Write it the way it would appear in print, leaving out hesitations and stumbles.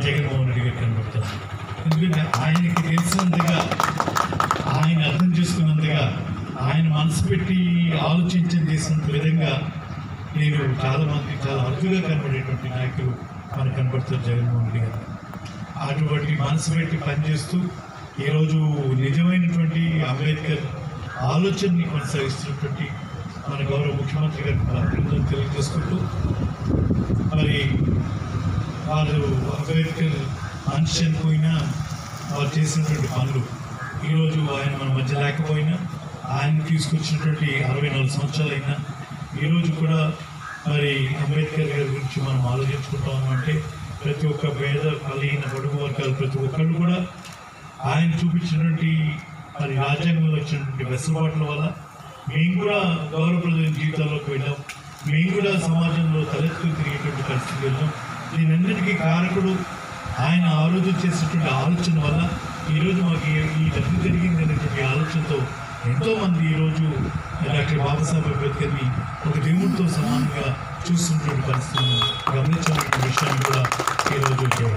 జగన్మోహన్ రెడ్డి గారు కనబడతారు. ఎందుకంటే ఆయనకి తెలిసినంతగా, ఆయన అర్థం చేసుకున్నంతగా, ఆయన మనసు పెట్టి ఆలోచించి చేసినంత విధంగా నేను చాలామంది చాలా అరుదుగా కనబడేటువంటి నాయకులు మనకు కనబడతారు జగన్మోహన్ రెడ్డి గారు. అటువంటి మనసు పెట్టి పనిచేస్తూ ఈరోజు నిజమైనటువంటి అంబేద్కర్ ఆలోచనని కొనసాగిస్తున్నటువంటి మన గౌరవ ముఖ్యమంత్రి గారికి అభినందనలు తెలియజేసుకుంటూ, మరి వాళ్ళు అంబేద్కర్ మనిషి చనిపోయినా వాళ్ళు చేసినటువంటి పనులు ఈరోజు ఆయన మన మధ్య లేకపోయినా, ఆయన తీసుకొచ్చినటువంటి 64 సంవత్సరాలైనా ఈరోజు కూడా మరి అంబేద్కర్ గారి గురించి మనం ఆలోచించుకుంటాము అంటే ప్రతి ఒక్క పేద బలహీన బడుగు వర్గాలు ప్రతి ఒక్కళ్ళు కూడా ఆయన చూపించినటువంటి మరి రాజ్యాంగంలో వచ్చినటువంటి వెసులుబాట్ల వల్ల మేము కూడా గౌరవప్రదమైన జీవితాల్లోకి వెళ్ళాం, మేము కూడా సమాజంలో తలెత్తుకుని తిరిగేటువంటి పరిస్థితి వెళ్ళాం. దీనన్నిటికీ కారకుడు ఆయన ఆ రోజు చేసినటువంటి ఆలోచన వల్ల ఈరోజు మాకు ఈ లబ్ధి జరిగింది అనేటువంటి ఆలోచనతో ఎంతోమంది ఈరోజు డాక్టర్ బాబాసాహెబ్ అంబేద్కర్ని ఒక దేవుడితో సమానంగా చూస్తున్నటువంటి పరిస్థితులను గమనించాలనే విషయాన్ని కూడా ఈరోజు